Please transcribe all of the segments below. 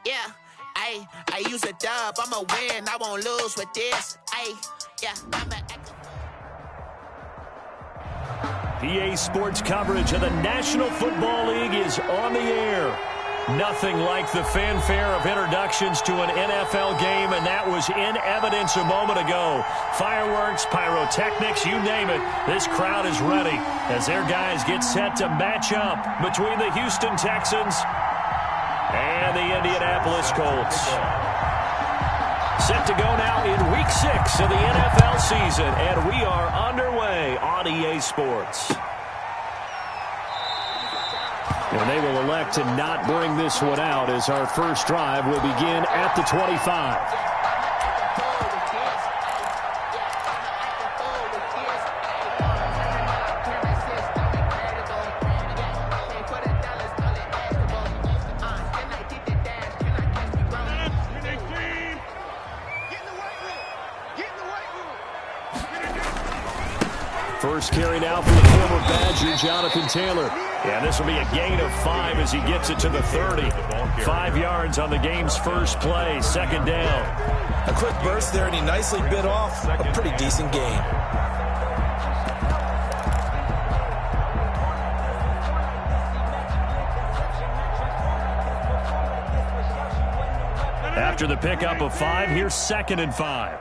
Yeah, I use a dub, I'ma win, I won't lose with this. Yeah, I'm a... PA Sports coverage of the National Football League is on the air. Nothing like the fanfare of introductions to an NFL game, and that was in evidence a moment ago. Fireworks, pyrotechnics, you name it. This crowd is ready as their guys get set to match up between the Houston Texans and the Indianapolis Colts. Set to go now in Week 6 of the NFL season, and we are underway on EA Sports. And they will elect to not bring this one out as our first drive will begin at the 25. First carry now for the former Badger, Jonathan Taylor. And this will be a gain of 5 as he gets it to the 30. 5 yards on the game's first play, second down. A quick burst there, and he nicely bit off a pretty decent gain. After the pickup of 5, here's 2nd and 5.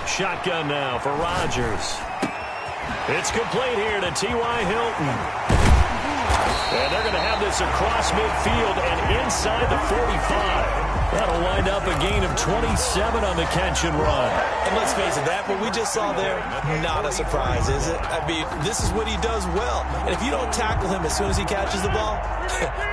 Shotgun now for Rodgers. It's complete here to T.Y. Hilton. And they're going to have this across midfield and inside the 45. That'll wind up a gain of 27 on the catch and run. And let's face it, that what we just saw there, not a surprise, is it? I mean, this is what he does well. And if you don't tackle him as soon as he catches the ball,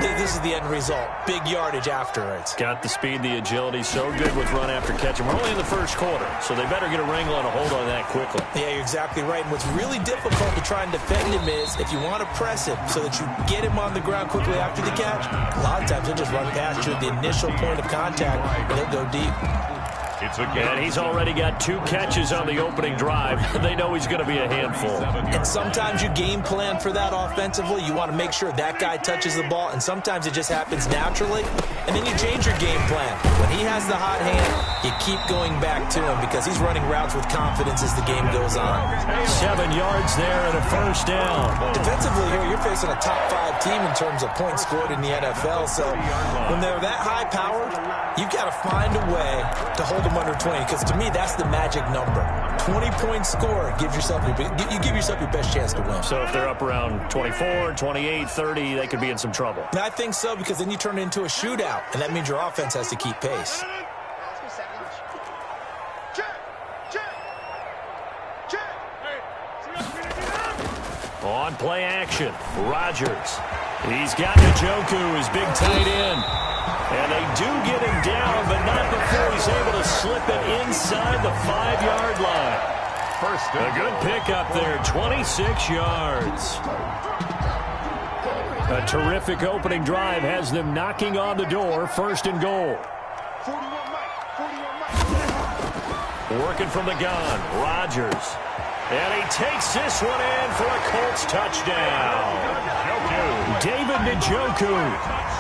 this is the end result. Big yardage afterwards. Got the speed, the agility, so good with run after catch. And we're only in the first quarter, so they better get a wrangle and a hold on that quickly. Yeah, you're exactly right. And what's really difficult to try and defend him is if you want to press him so that you get him on the ground quickly after the catch, a lot of times he'll just run past you at the initial point of contact, and he'll go deep. And he's already got 2 catches on the opening drive. They know he's going to be a handful. And sometimes you game plan for that offensively. You want to make sure that guy touches the ball, and sometimes it just happens naturally. And then you change your game plan. When he has the hot hand, you keep going back to him because he's running routes with confidence as the game goes on. 7 yards there and a first down. Defensively here, you're facing a top 5 team in terms of points scored in the NFL. So when they're that high-powered, you've got to find a way to hold them under 20, because to me that's the magic number. 20-point score gives yourself you give yourself your best chance to win. So if they're up around 24, 28, 30, they could be in some trouble. And I think so, because then you turn it into a shootout, and that means your offense has to keep pace. On play action, Rodgers. He's got Njoku, his big tight end. And they do get him down, but not before he's able to slip it inside the 5-yard line. A good pickup there, 26 yards. A terrific opening drive has them knocking on the door, 1st and goal. Working from the gun, Rodgers. And he takes this one in for a Colts touchdown. David Njoku,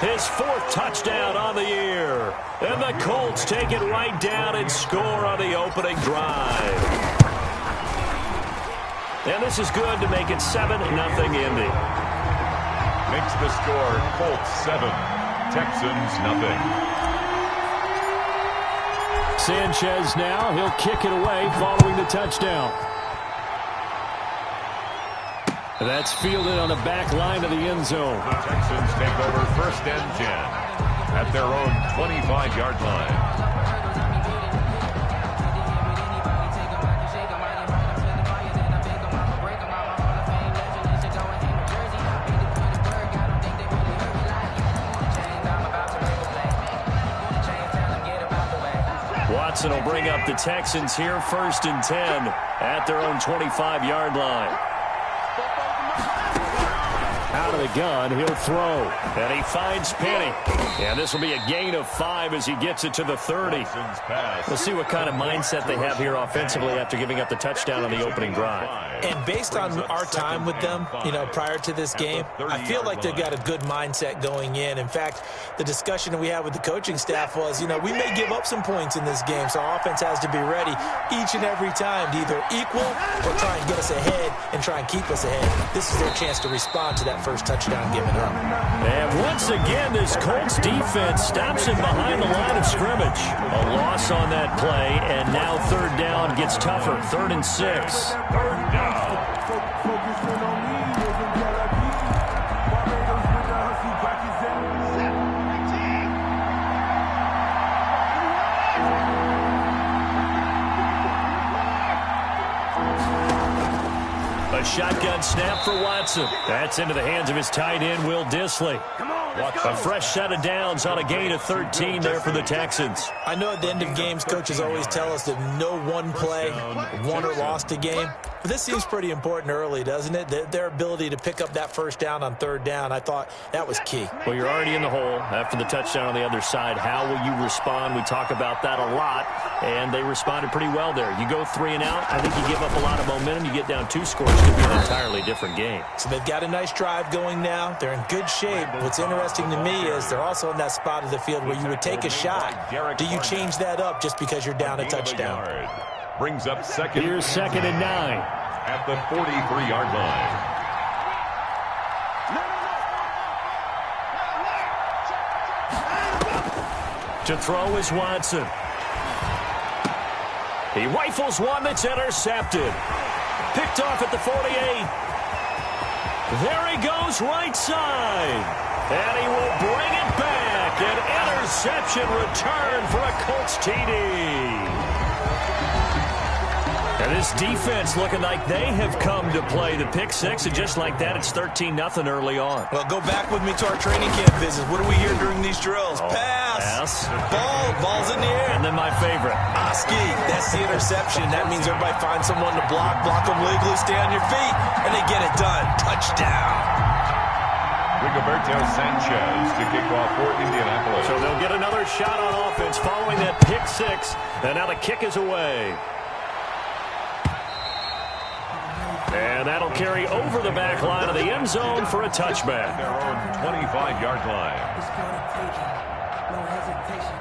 his 4th touchdown on the year. And the Colts take it right down and score on the opening drive. And this is good to make it 7-0 Indy. Makes the score Colts 7, Texans 0. Sanchez now, he'll kick it away following the touchdown. That's fielded on the back line of the end zone. The Texans take over 1st and 10 at their own 25-yard line. Watson will bring up the Texans here, 1st and 10 at their own 25-yard line. Out of the gun, he'll throw. And he finds Penny. And this will be a gain of 5 as he gets it to the 30. We'll see what kind of mindset they have here offensively after giving up the touchdown on the opening drive. And based on our time with them, prior to this game, I feel like they've got a good mindset going in. In fact, the discussion that we had with the coaching staff was, we may give up some points in this game, so our offense has to be ready each and every time to either equal or try and get us ahead and try and keep us ahead. This is their chance to respond to that first touchdown given up. And once again, this Colts defense stops him behind the line of scrimmage. A loss on that play, and now third down gets tougher. 3rd and 6. Third down. A shotgun snap for Watson. That's into the hands of his tight end, Will Dissly. A fresh set of downs on a gain of 13 there for the Texans. I know at the end of games, coaches always tell us that no one play won or lost a game. But this seems pretty important early, doesn't it? Their ability to pick up that first down on third down, I thought that was key. Well, you're already in the hole after the touchdown on the other side. How will you respond? We talk about that a lot, and they responded pretty well there. You go 3 and out, I think you give up a lot of momentum. You get down 2 scores, it could be an entirely different game. So they've got a nice drive going now. They're in good shape. What's interesting to me is they're also in that spot of the field where you would take a shot. Do you change that up just because you're down a touchdown? Brings up second. Here's 2nd and 9. At the 43-yard line. To throw is Watson. He rifles one that's intercepted. Picked off at the 48. There he goes right side. And he will bring it back. An interception return for a Colts TD. And this defense looking like they have come to play. The pick 6, and just like that, it's 13-0 early on. Well, go back with me to our training camp visits. What do we hear during these drills? Pass. Ball's in the air. And then my favorite. Oski, that's the interception. That means everybody finds someone to block them legally, stay on your feet, and they get it done. Touchdown. Rigoberto Sanchez to kick off for Indianapolis. So they'll get another shot on offense following that pick 6, and now the kick is away. And that'll carry over the back line of the end zone for a touchback. Their own 25-yard line. No hesitation.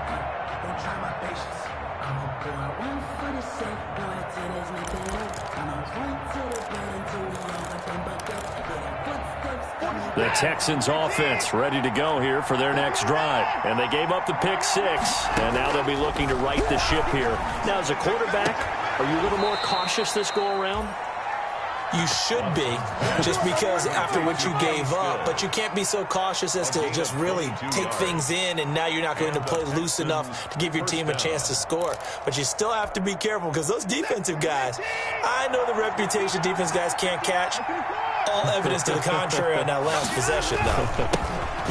Don't try my patience. I'm a boy, one for the safe, boy, till there's nothing left. I'm a one to the bed until we all nothing but death. The Texans offense ready to go here for their next drive. And they gave up the pick 6, and now they'll be looking to right the ship here. Now, as a quarterback, are you a little more cautious this go around? You should be, just because after what you gave up. But you can't be so cautious as to just really take things in, and now you're not going to play loose enough to give your team a chance to score. But you still have to be careful, because those defensive guys, I know the reputation defense guys can't catch. All evidence to the contrary on that last possession, though.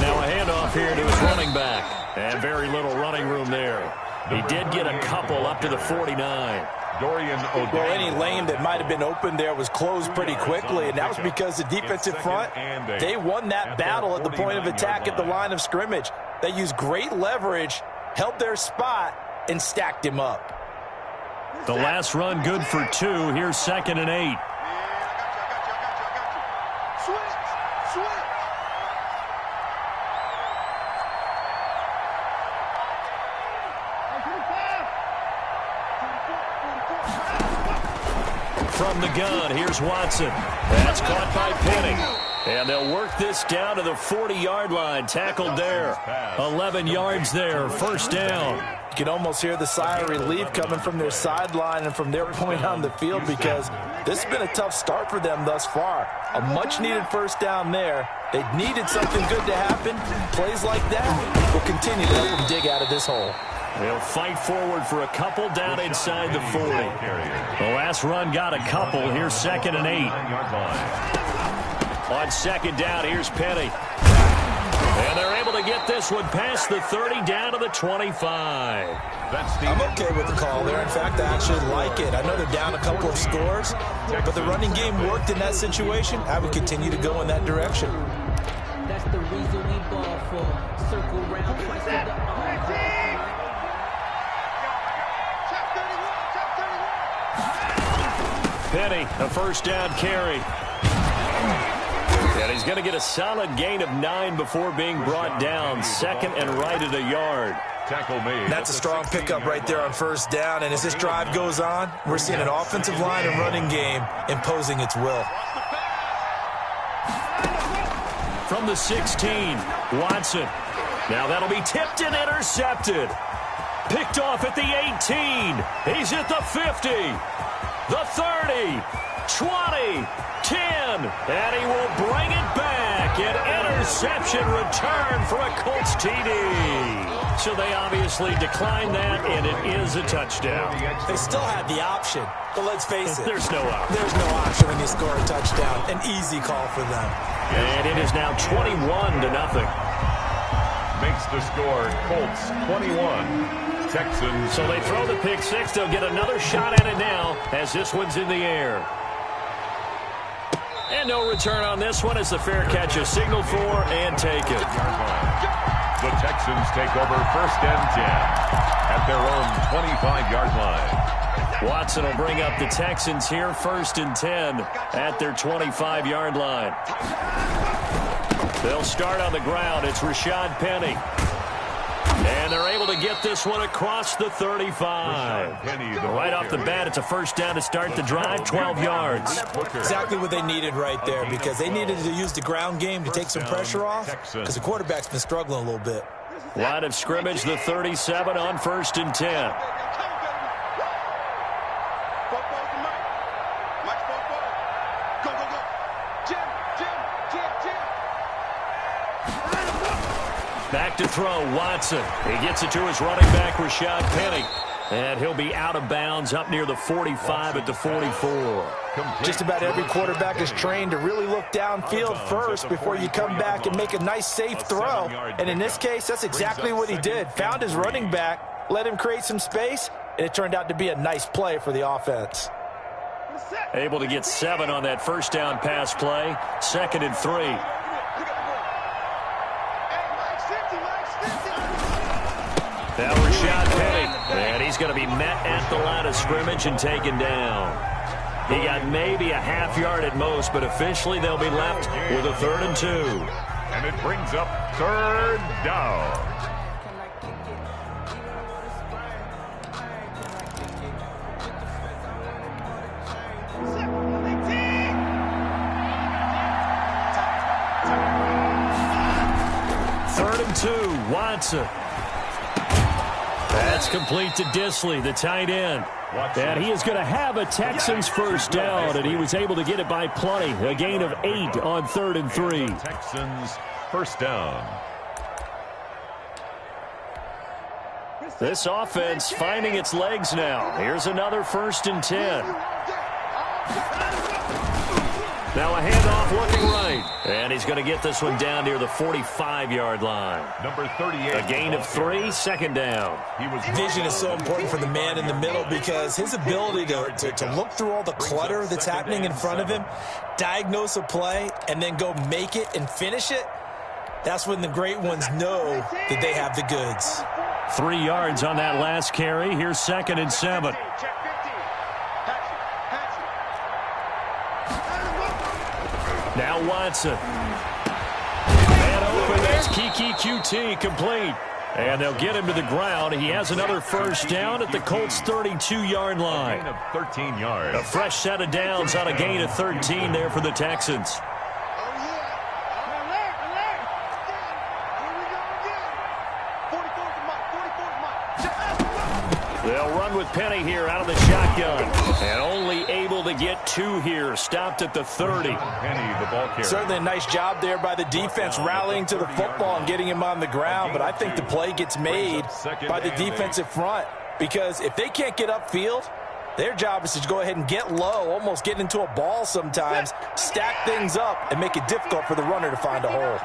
Now a handoff here to his running back. And very little running room there. He did get a couple up to the 49. Well, any lane that might have been open there was closed pretty quickly, and that was because the defensive front, they won that battle at the point of attack at the line of scrimmage. They used great leverage, held their spot, and stacked him up. The last run good for 2. Here's 2nd and 8. From the gun, here's Watson. That's caught by Penny. And they'll work this down to the 40-yard line. Tackled there. 11 yards there. First down. You can almost hear the sigh of relief coming from their sideline and from their point on the field, because this has been a tough start for them thus far. A much-needed first down there. They needed something good to happen. Plays like that will continue to help them dig out of this hole. They'll fight forward for a couple down inside the 40. The last run got a couple. Here's 2nd and 8. On 2nd down, here's Penny. And they're able to get this one past the 30 down to the 25. I'm okay with the call there. In fact, I actually like it. I know they're down a couple of scores, but the running game worked in that situation. I would continue to go in that direction. That's the reason we ball for. Circle round twice to the arm. Penny, a first down carry. And he's going to get a solid gain of 9 before being brought down. Second and right at a yard. Tackle made. That's a strong pickup right there on first down. And as this drive goes on, we're seeing an offensive line and running game imposing its will. From the 16, Watson. Now that'll be tipped and intercepted. Picked off at the 18. He's at the 50. The 30. 20. 10. And he will bring it back. An interception return for a Colts TD. So they obviously declined that, and it is a touchdown. They still had the option, but let's face it. There's no option. There's no option when you score a touchdown. An easy call for them. And it is now 21-0. Makes the score Colts 21. Texans. So they throw the pick six. They'll get another shot at it now as this one's in the air. And no return on this one as the fair catch is signaled for and taken. The Texans take over first and 10 at their own 25-yard line. Watson will bring up the Texans here first and 10 at their 25-yard line. They'll start on the ground. It's Rashad Penny. And they're able to get this one across the 35. Right off the bat, it's a first down to start the drive, 12 yards. Exactly what they needed right there, because they needed to use the ground game to take some pressure off, because the quarterback's been struggling a little bit. Line of scrimmage, the 37 on first and 10. Back to throw, Watson. He gets it to his running back, Rashad Penny. And he'll be out of bounds up near the 45 at the 44. Just about every quarterback is trained to really look downfield first before you come back and make a nice, safe throw. And in this case, that's exactly what he did. Found his running back, let him create some space, and it turned out to be a nice play for the offense. Able to get 7 on that first down pass play. 2nd and 3. Now Rashad Penny, and he's going to be met at the line of scrimmage and taken down. He got maybe a half yard at most, but officially they'll be left with a 3rd and 2. And it brings up 3rd down. Third and 2, Watson. That's complete to Disley, the tight end. And he is going to have a Texans first down, and he was able to get it by plenty. A gain of 8 on 3rd and 3. Texans first down. This offense finding its legs now. Here's another 1st and 10. Now a handoff looking right. And he's going to get this one down near the 45-yard line. Number 38. A gain of 3, 2nd down. Vision is so important for the man in the middle, because his ability to look through all the clutter that's happening in front of him, diagnose a play, and then go make it and finish it, that's when the great ones know that they have the goods. 3 yards on that last carry. Here's 2nd and 7. Now Watson. And open. That's Kiki QT complete. And they'll get him to the ground. He has another first down at the Colts' 32-yard line. Gain of 13 yards. A fresh set of downs on a gain of 13 there for the Texans. They'll run with Penny here out of the shotgun. And only able to get 2 here. Stopped at the 30. Penny, the ball carrier. Certainly a nice job there by the defense rallying to the football and getting him on the ground. But I think the play gets made by the defensive front. Because if they can't get upfield, their job is to go ahead and get low, almost get into a ball sometimes, stack things up, and make it difficult for the runner to find a hole.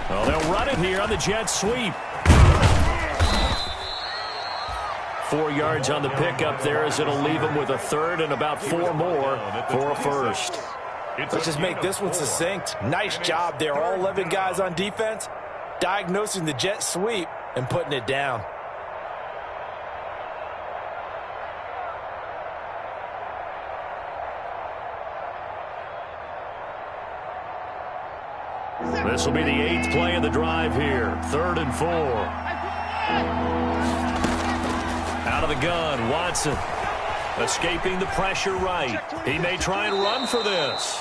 Well, they'll run it here on the jet sweep. 4 yards on the pickup there, as it'll leave them with a 3rd and about 4 more for a first. Let's just make this one succinct. Nice job there. All 11 guys on defense diagnosing the jet sweep and putting it down. This will be the 8th play of the drive here. 3rd and 4. Out of the gun, Watson. Escaping the pressure right. He may try and run for this.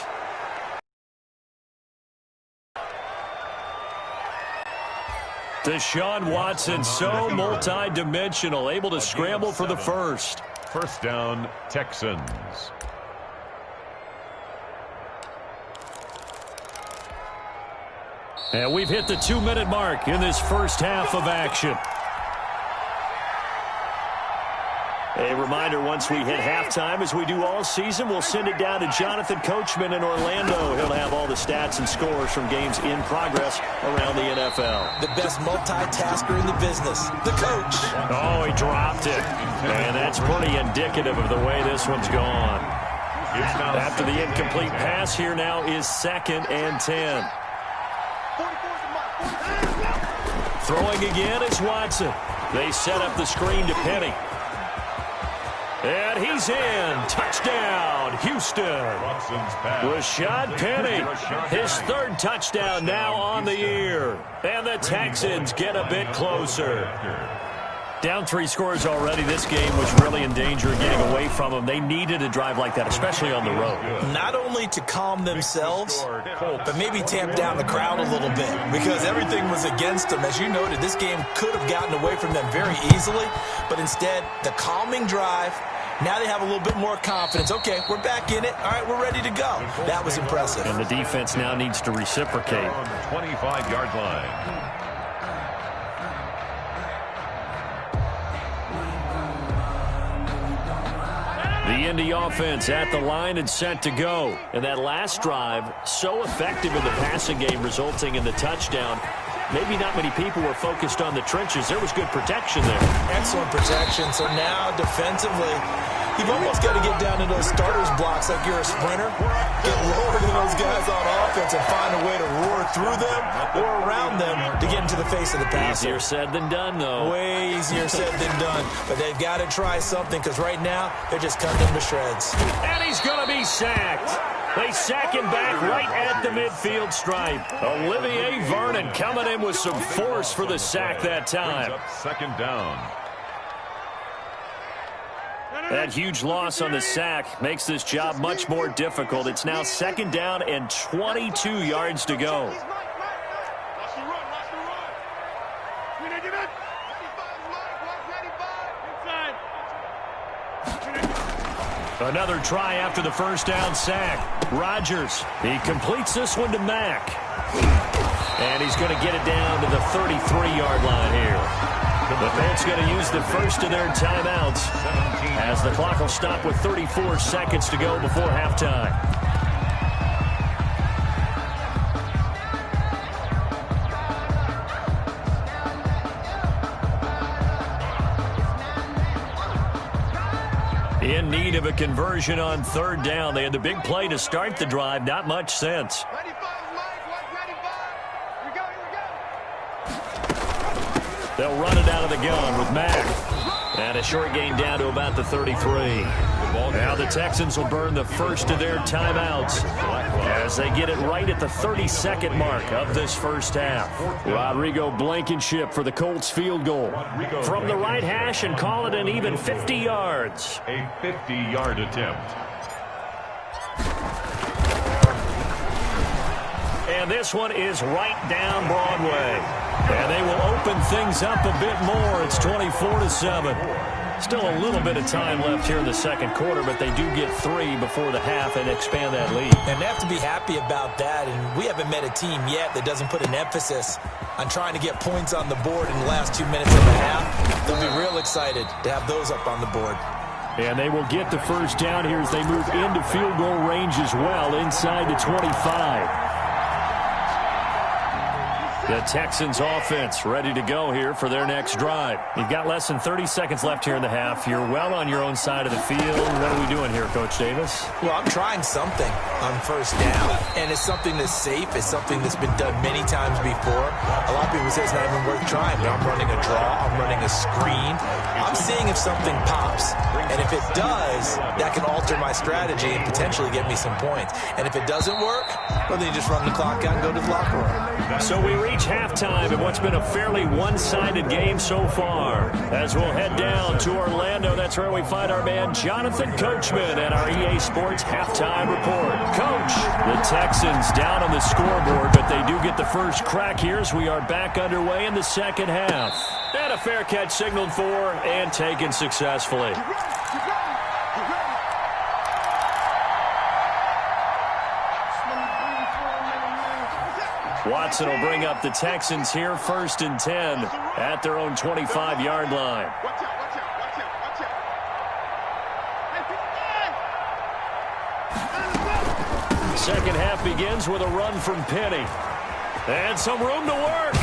Deshaun Watson, so multi-dimensional, able to scramble for the first. First down, Texans. And we've hit the 2-minute mark in this first half of action. A reminder, once we hit halftime, as we do all season, we'll send it down to Jonathan Coachman in Orlando. He'll have all the stats and scores from games in progress around the NFL. The best multitasker in the business, the coach. Oh, he dropped it. And that's pretty indicative of the way this one's gone. After the incomplete pass, here now is 2nd and 10. Throwing again is Watson. They set up the screen to Penny. And he's in. Touchdown, Houston. Rashad Penny, his 3rd touchdown now on the year. And the Texans get a bit closer. Down 3 scores already. This game was really in danger of getting away from them. They needed a drive like that, especially on the road. Not only to calm themselves, but maybe tamp down the crowd a little bit, because everything was against them. As you noted, this game could have gotten away from them very easily, but instead, the calming drive, now they have a little bit more confidence. Okay, we're back in it. All right, we're ready to go. That was impressive. And the defense now needs to reciprocate. On the 25-yard line. The Indy offense at the line and set to go. And that last drive, so effective in the passing game, resulting in the touchdown. Maybe not many people were focused on the trenches. There was good protection there. Excellent protection. So now, defensively, you've almost got to get down to those starters blocks like you're a sprinter. Get lower than those guys on offense and find a way to roar through them or around them to get into the face of the passer. Easier said than done, though. Way easier said than done. But they've got to try something, because right now, they're just cutting them to shreds. And he's going to be sacked. They sack him back right at the midfield stripe. Olivier Vernon coming in with some force for the sack that time. 2nd down. That huge loss on the sack makes this job much more difficult. It's now 2nd down and 22 yards to go. Another try after the first down sack. Rodgers, he completes this one to Mack. And he's going to get it down to the 33-yard line here. The Colts going to use the first of their timeouts as the clock will stop with 34 seconds to go before halftime. In need of a conversion on 3rd down. They had the big play to start the drive. Not much sense. They'll run it out of the gun with Mack. And a short gain down to about the 33. Now the Texans will burn the first of their timeouts as they get it right at the 32nd mark of this first half. Rodrigo Blankenship for the Colts field goal. From the right hash and call it an even 50 yards. A 50-yard attempt. And this one is right down Broadway. And they will open things up a bit more. It's 24-7. Still a little bit of time left here in the second quarter, but they do get 3 before the half and expand that lead. And they have to be happy about that. And we haven't met a team yet that doesn't put an emphasis on trying to get points on the board in the last 2 minutes of the half. They'll be real excited to have those up on the board. And they will get the first down here as they move into field goal range as well, inside the 25. The Texans offense ready to go here for their next drive. You've got less than 30 seconds left here in the half. You're well on your own side of the field. What are we doing here, Coach Davis? Well, I'm trying something on first down, and it's something that's safe. It's something that's been done many times before. A lot of people say it's not even worth trying, but I'm running a draw. I'm running a screen. I'm seeing if something pops, and if it does, that can alter my strategy and potentially get me some points. And if it doesn't work, well, then you just run the clock out and go to the locker room. So we reach halftime in what's been a fairly one-sided game so far. As we'll head down to Orlando, that's where we find our man Jonathan Coachman at our EA Sports Halftime Report. Coach, the Texans down on the scoreboard, but they do get the first crack here as we are back underway in the second half. And a fair catch signaled for and taken successfully. Watson will bring up the Texans here 1st and 10 at their own 25-yard line. Second half begins with a run from Penny. And some room to work.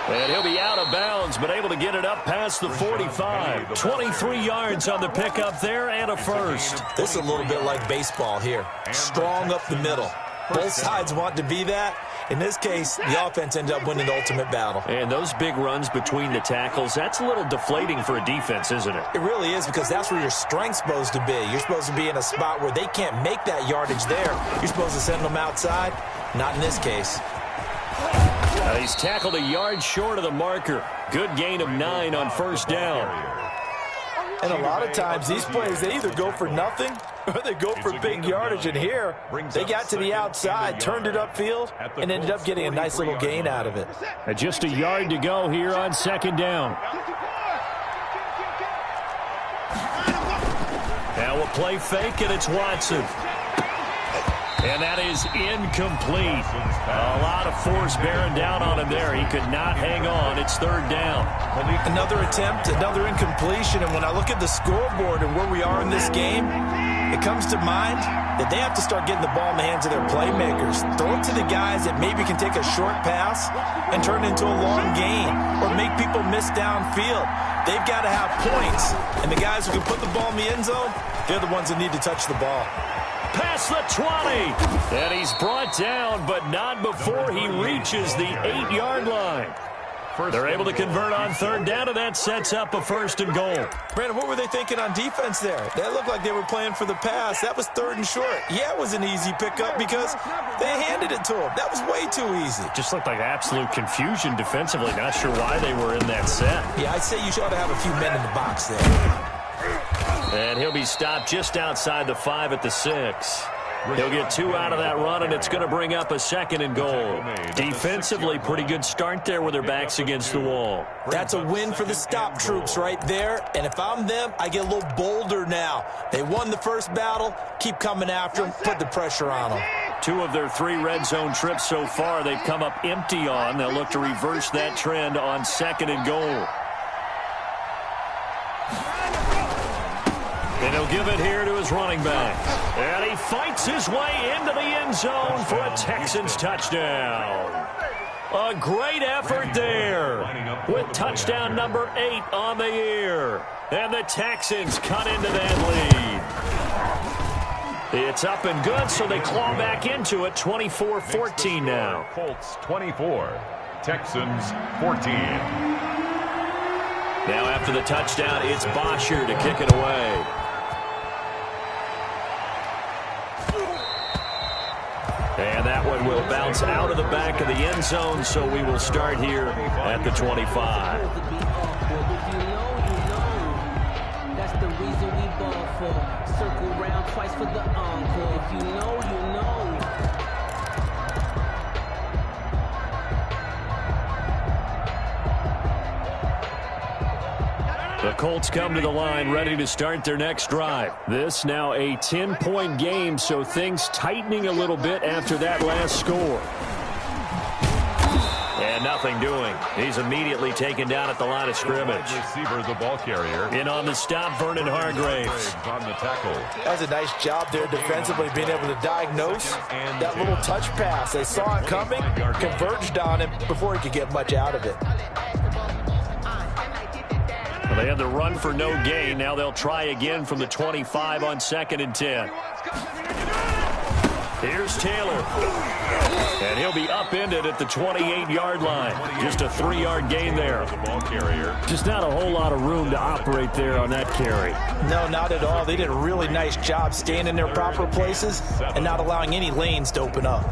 And he'll be out of bounds, but able to get it up past the 45. 23 yards on the pickup there and a first. This is a little bit like baseball here. Strong up the middle. Both sides want to be that. In this case, the offense ended up winning the ultimate battle. And those big runs between the tackles, that's a little deflating for a defense, isn't it? It really is, because that's where your strength's supposed to be. You're supposed to be in a spot where they can't make that yardage there. You're supposed to send them outside. Not in this case. He's tackled a yard short of the marker. Good gain of 9 on first down. And a lot of times, these plays, they either go for nothing or they go for big yardage. And here, they got to the outside, turned it upfield, and ended up getting a nice little gain out of it. Just a yard to go here on second down. Now a play fake, and it's Watson. And that is incomplete. A lot of force bearing down on him there. He could not hang on. It's third down. Another attempt, another incompletion. And when I look at the scoreboard and where we are in this game, it comes to mind that they have to start getting the ball in the hands of their playmakers. Throw it to the guys that maybe can take a short pass and turn it into a long gain or make people miss downfield. They've got to have points. And the guys who can put the ball in the end zone, they're the ones that need to touch the ball. Past the 20. And he's brought down, but not before he reaches the 8-yard line. They're able to convert on third down, and that sets up a 1st and goal. Brandon, what were they thinking on defense there? That looked like they were playing for the pass. That was 3rd and short. Yeah, it was an easy pickup because they handed it to him. That was way too easy. Just looked like absolute confusion defensively. Not sure why they were in that set. Yeah, I'd say you ought to have a few men in the box there. And he'll be stopped just outside the 5 at the 6. He'll get 2 out of that run, and it's going to bring up a 2nd and goal. Defensively, pretty good start there with their backs against the wall. That's a win for the stop troops right there. And if I'm them, I get a little bolder now. They won the first battle. Keep coming after them. Put the pressure on them. 2 of their 3 red zone trips so far, they've come up empty on. They'll look to reverse that trend on 2nd and goal. And he'll give it here to his running back. And he fights his way into the end zone for a Texans touchdown. A great effort there with touchdown number 8 on the year. And the Texans cut into that lead. It's up and good, so they claw back into it, 24-14 now. Colts 24, Texans 14. Now after the touchdown, it's Bosher to kick it away. And that one will bounce out of the back of the end zone, so we will start here at the 25. That's the reason we ball for. Circle round twice for the encore. If you know, you know. The Colts come to the line ready to start their next drive. This now a 10-point game, so things tightening a little bit after that last score. And And nothing doing. He's immediately taken down at the line of scrimmage. Receiver, the ball carrier. In on the stop, Vernon Hargraves. On the tackle. That's a nice job there defensively, being able to diagnose that little touch pass. They saw it coming, converged on him before he could get much out of it. Well, they had the run for no gain. Now they'll try again from the 25 on 2nd and 10. Here's Taylor. And he'll be upended at the 28-yard line. Just a 3-yard gain there. The ball carrier. Just not a whole lot of room to operate there on that carry. No, not at all. They did a really nice job staying in their proper places and not allowing any lanes to open up.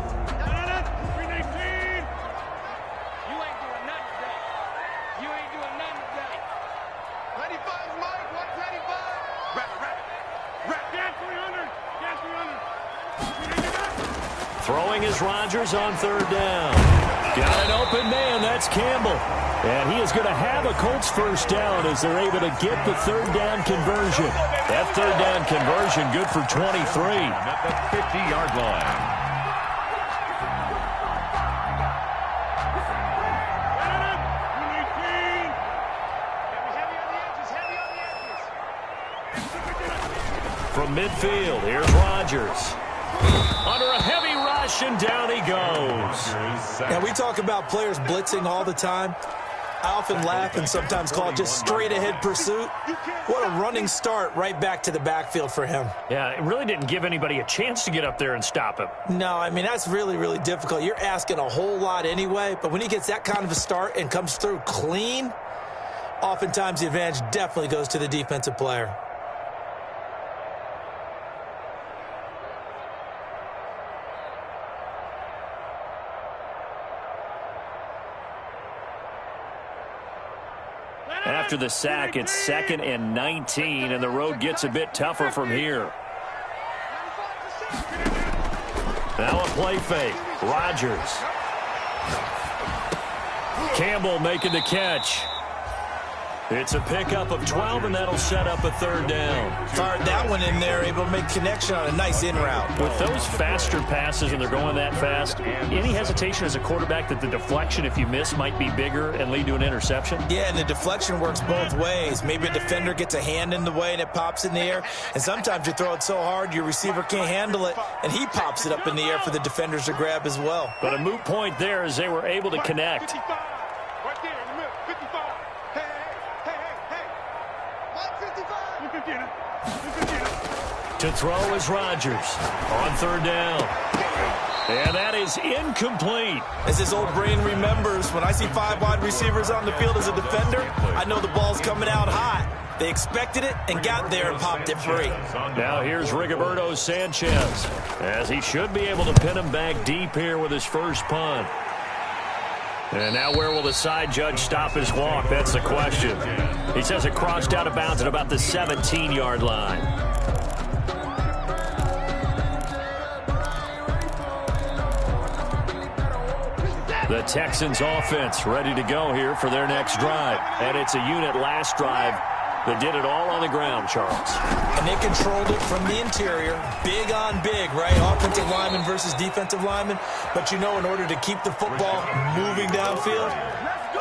Throwing is Rodgers on 3rd down. Got an open man. That's Campbell. And he is going to have a Colts first down as they're able to get the 3rd down conversion. That 3rd down conversion good for 23. At the 50-yard line. From midfield, here's Rodgers. Under a heavy rush, and down he goes. And we talk about players blitzing all the time. I often laugh and sometimes call it just straight-ahead pursuit. What a running start right back to the backfield for him. Yeah, it really didn't give anybody a chance to get up there and stop him. No, I mean, that's really, really difficult. You're asking a whole lot anyway, but when he gets that kind of a start and comes through clean, oftentimes the advantage definitely goes to the defensive player. After the sack, it's 2nd and 19, and the road gets a bit tougher from here. Now a play fake. Rodgers. Campbell making the catch. It's a pickup of 12, and that'll set up a 3rd down. Fired that one in there, able to make connection on a nice in route. With those faster passes and they're going that fast, any hesitation as a quarterback that the deflection, if you miss, might be bigger and lead to an interception? Yeah, and the deflection works both ways. Maybe a defender gets a hand in the way and it pops in the air, and sometimes you throw it so hard your receiver can't handle it, and he pops it up in the air for the defenders to grab as well. But a moot point there as they were able to connect. To throw is Rodgers on 3rd down. And that is incomplete. As his old brain remembers, when I see 5 wide receivers on the field as a defender, I know the ball's coming out hot. They expected it and got there and popped it free. Now here's Rigoberto Sanchez, as he should be able to pin him back deep here with his first punt. And now where will the side judge stop his walk? That's the question. He says it crossed out of bounds at about the 17-yard line. The Texans offense ready to go here for their next drive. And it's a unit last drive that did it all on the ground, Charles. And they controlled it from the interior. Big on big, right? Offensive lineman versus defensive lineman. But you know, in order to keep the football moving downfield,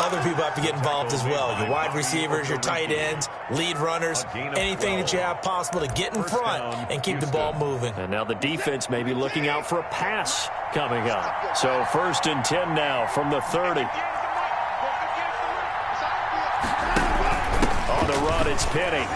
other people have to get involved as well. Your wide receivers, your tight ends, lead runners, anything that you have possible to get in front and keep the ball moving. And now the defense may be looking out for a pass coming up. So 1st and 10 now from the 30. On the run, it's Penny.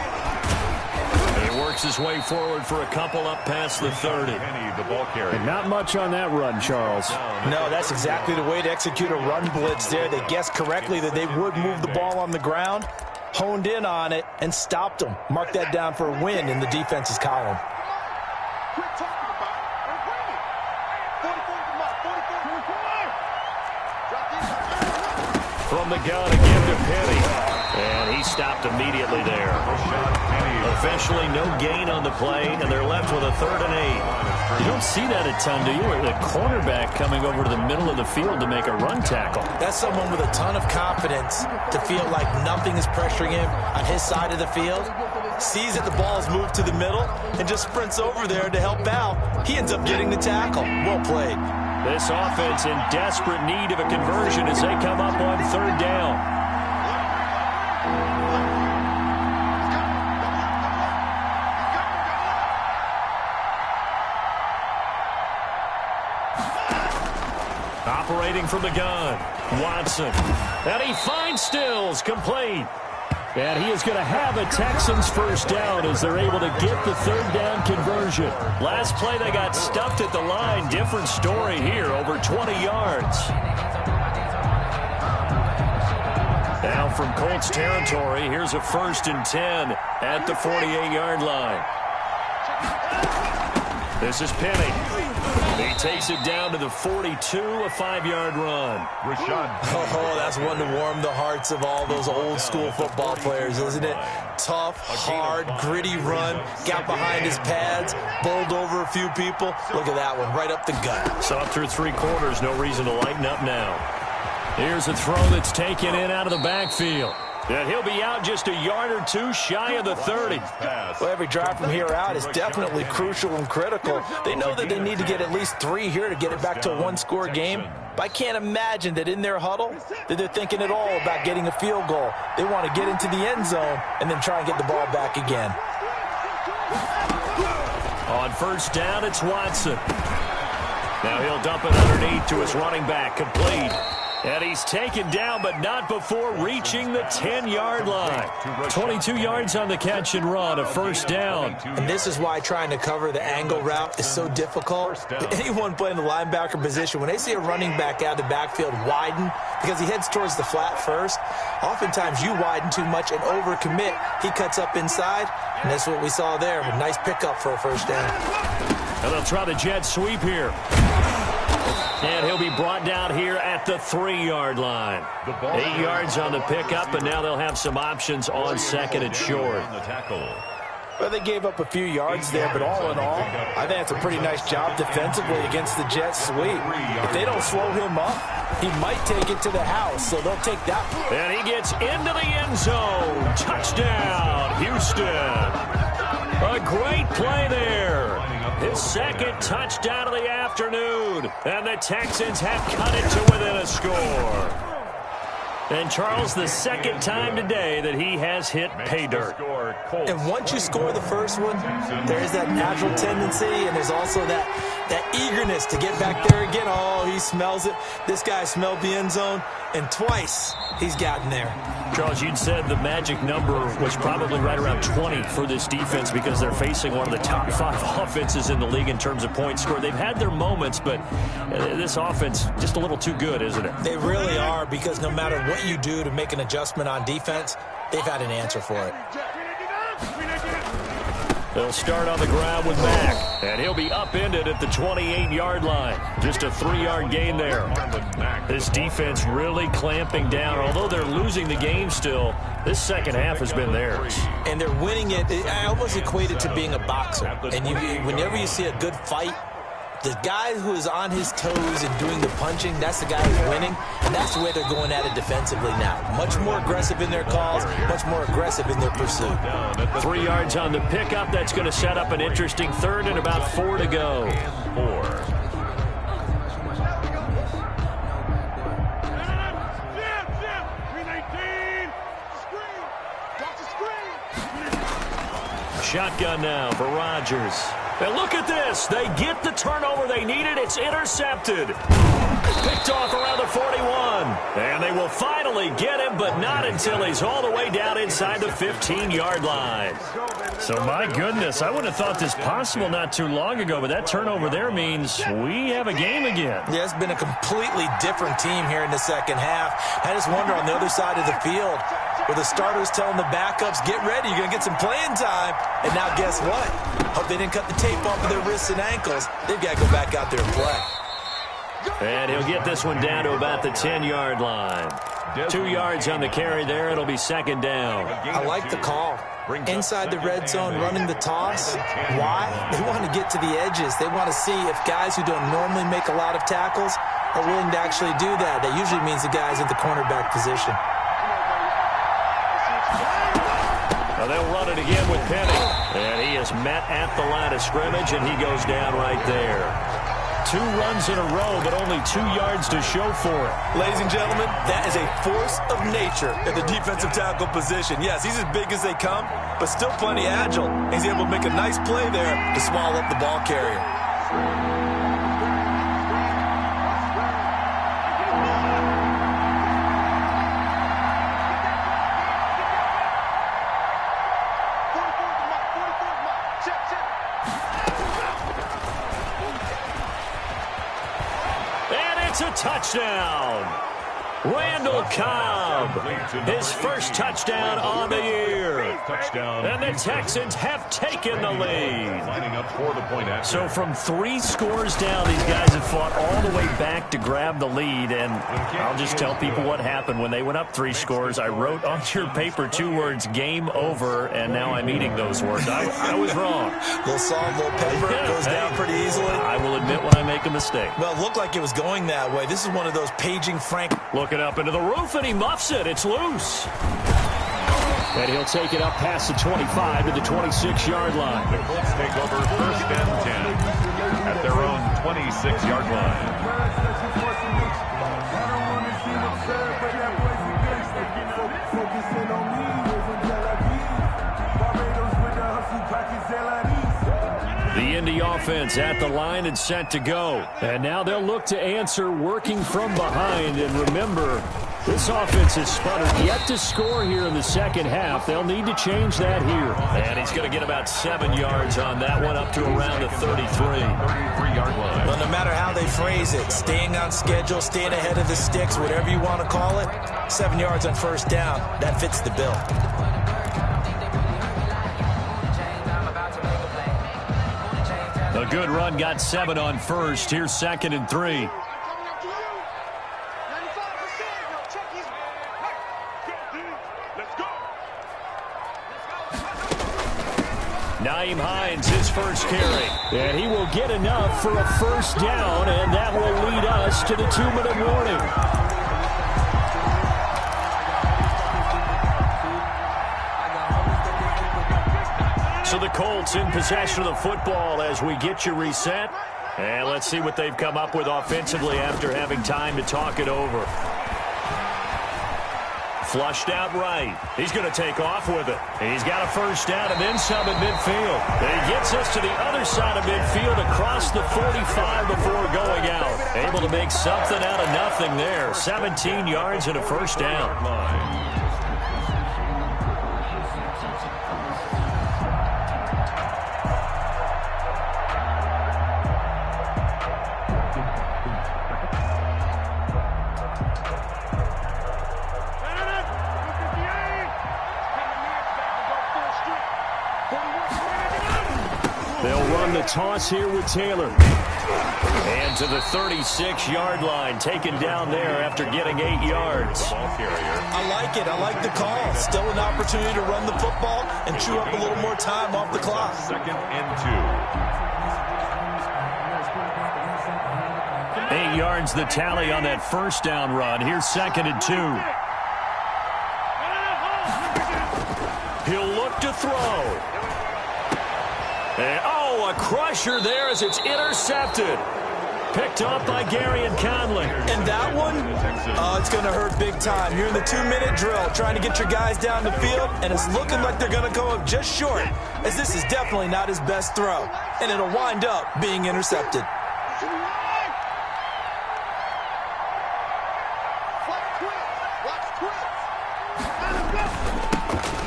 He works his way forward for a couple up past the 30. The ball carrier. And not much on that run, Charles. No, that's exactly the way to execute a run blitz there. They guessed correctly that they would move the ball on the ground, honed in on it, and stopped them. Mark that down for a win in the defense's column. From the gun again to Penny. And he stopped immediately there. Officially no gain on the play, and they're left with a 3rd and 8. You don't see that a ton, do you? The cornerback coming over to the middle of the field to make a run tackle. That's someone with a ton of confidence to feel like nothing is pressuring him on his side of the field. Sees that the ball's moved to the middle and just sprints over there to help out. He ends up getting the tackle. Well played. This offense in desperate need of a conversion as they come up on third down. Operating from the gun, Watson. And he finds Stills, complete. And he is going to have a Texans first down as they're able to get the third down conversion. Last play, they got stuffed at the line. Different story here, over 20 yards. Now from Colts territory, here's a 1st and 10 at the 48-yard line. This is Penny. He takes it down to the 42, a 5-yard run. Oh, that's one to warm the hearts of all those old-school football players, isn't it? Tough, hard, gritty run. Got behind his pads, bowled over a few people. Look at that one, right up the gut. Saw through 3 quarters, no reason to lighten up now. Here's a throw that's taken in out of the backfield. And he'll be out just a yard or two shy of the 30. Well, every drive from here out is definitely crucial and critical. They know that they need to get at least 3 here to get it back to a 1-score game. But I can't imagine that in their huddle that they're thinking at all about getting a field goal. They want to get into the end zone and then try and get the ball back again. On first down, it's Watson. Now he'll dump it underneath to his running back, complete. And he's taken down, but not before reaching the 10-yard line. 22 yards on the catch and run, a first down. And this is why trying to cover the angle route is so difficult. Anyone playing the linebacker position, when they see a running back out of the backfield widen, because he heads towards the flat first, oftentimes you widen too much and overcommit. He cuts up inside, and that's what we saw there. A nice pickup for a first down. And they'll try the jet sweep here. And he'll be brought down here at the 3-yard line. 8 yards on the pickup, and now they'll have some options on second and short. Well, they gave up a few yards there, but all in all, I think it's a pretty nice job defensively against the jet sweep. If they don't slow him up, he might take it to the house, so they'll take that one. And he gets into the end zone. Touchdown, Houston. A great play there. His second touchdown of the afternoon. And the Texans have cut it to within a score. And Charles, the second time today that he has hit pay dirt. And once you score the first one, there is that natural tendency, and there's also that eagerness to get back there again. Oh, he smells it. This guy smelled the end zone, and twice he's gotten there. Charles, you'd said the magic number was probably right around 20 for this defense because they're facing one of the top 5 offenses in the league in terms of points scored. They've had their moments, but this offense just a little too good, isn't it? They really are, because no matter what you do to make an adjustment on defense, they've had an answer for it. They'll start on the ground with Mack, and he'll be upended at the 28-yard line. Just a 3-yard gain there. This defense really clamping down. Although they're losing the game still, this second half has been theirs. And they're winning it. I almost equate it to being a boxer. And whenever you see a good fight, the guy who is on his toes and doing the punching, that's the guy who's winning. And that's the way they're going at it defensively now. Much more aggressive in their calls, much more aggressive in their pursuit. 3 yards on the pickup. That's going to set up an interesting third and about 4 to go. Shotgun now for Rodgers. And look at this. They get the turnover they needed. It's intercepted. Picked off around the 41. And they will finally get him, but not until he's all the way down inside the 15-yard line. So, my goodness, I would have thought this possible not too long ago, but that turnover there means we have a game again. Yeah, it's been a completely different team here in the second half. I just wonder on the other side of the field, where the starters telling the backups, get ready, you're going to get some playing time. And now guess what? Hope they didn't cut the tape off of their wrists and ankles. They've got to go back out there and play. And he'll get this one down to about the 10-yard line. 2 yards on the carry there. It'll be second down. I like the call. Inside the red zone, running the toss. Why? They want to get to the edges. They want to see if guys who don't normally make a lot of tackles are willing to actually do that. That usually means the guys at the cornerback position. Now they'll run it again with Penny. And he is met at the line of scrimmage, and he goes down right there. 2 runs in a row, but only 2 yards to show for it. Ladies and gentlemen, that is a force of nature at the defensive tackle position. Yes, he's as big as they come, but still plenty agile. He's able to make a nice play there to swallow up the ball carrier. It's a touchdown. Randall Cobb, his first touchdown on the year. And the Texans have taken the lead. So from 3 scores down, these guys have fought all the way back to grab the lead. And I'll just tell people what happened when they went up 3 scores. I wrote on your paper 2 words, game over, and now I'm eating those words. I was wrong. Little salt, little pepper, goes down pretty easily. I will admit when I make a mistake. Well, it looked like it was going that way. This is one of those paging Frank. Looking up into the roof, and he muffs it. It's loose. And he'll take it up past the 25 to the 26-yard line. The Colts take over first and 10 at their own 26-yard line. The Indy offense at the line and set to go. And now they'll look to answer working from behind. And remember, this offense has sputtered yet to score here in the second half. They'll need to change that here. And he's going to get about 7 yards on that one, up to around the 33-yard line. Well, no matter how they phrase it, staying on schedule, staying ahead of the sticks, whatever you want to call it, 7 yards on first down, that fits the bill. A good run, got 7 on first. Here's 2nd and 3. Nyheim Hines, his first carry. And he will get enough for a first down, and that will lead us to the 2-minute warning. So the Colts in possession of the football as we get you reset. And let's see what they've come up with offensively after having time to talk it over. Flushed out right. He's going to take off with it. He's got a first down and then some at midfield. And he gets us to the other side of midfield across the 45 before going out. Able to make something out of nothing there. 17 yards and a first down. The toss here with Taylor. And to the 36-yard line, taken down there after getting 8 yards. I like it. I like the call. Still an opportunity to run the football and chew up a little more time off the clock. 2nd and 2. 8 yards the tally on that first down run. Here's 2nd and 2. He'll look to throw. And, a crusher there as it's intercepted. Picked off by Gary and Conley. And that one, it's going to hurt big time. You're in the 2-minute drill trying to get your guys down the field, and it's looking like they're going to go up just short, as this is definitely not his best throw. And it'll wind up being intercepted.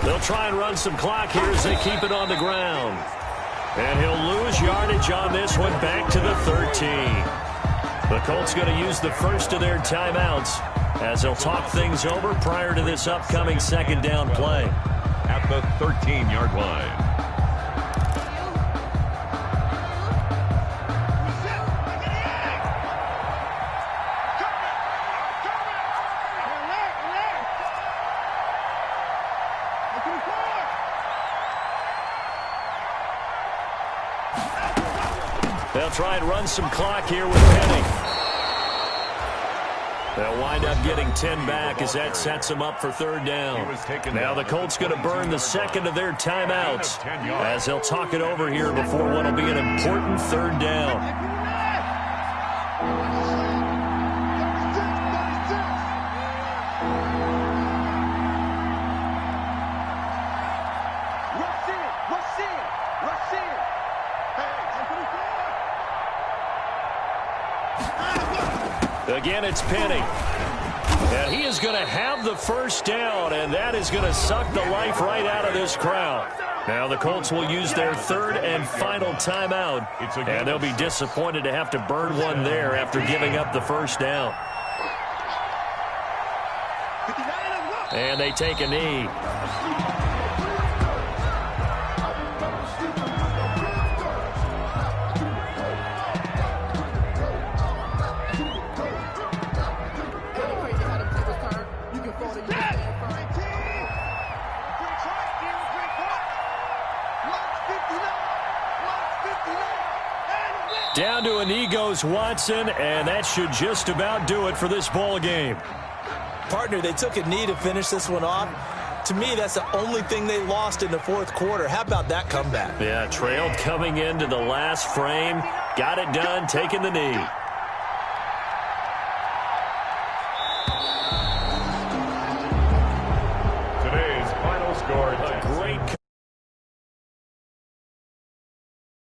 They'll try and run some clock here as they keep it on the ground. And he'll lose yardage on this one, back to the 13. The Colts going to use the first of their timeouts as they'll talk things over prior to this upcoming 2nd down play. At the 13-yard line. They'll try and run some clock here with Penny. They'll wind up getting 10 back as that sets them up for 3rd down. Now the Colts going to burn the 2nd of their timeouts as they'll talk it over here before what will be an important 3rd down. Again, it's Penny. And he is going to have the first down, and that is going to suck the life right out of this crowd. Now the Colts will use their third and final timeout, and they'll be disappointed to have to burn one there after giving up the first down. And they take a knee. Down to a knee goes Watson, and that should just about do it for this ball game. Partner, they took a knee to finish this one off. To me, that's the only thing they lost in the fourth quarter. How about that comeback? Yeah, trailed coming into the last frame. Got it done, taking the knee.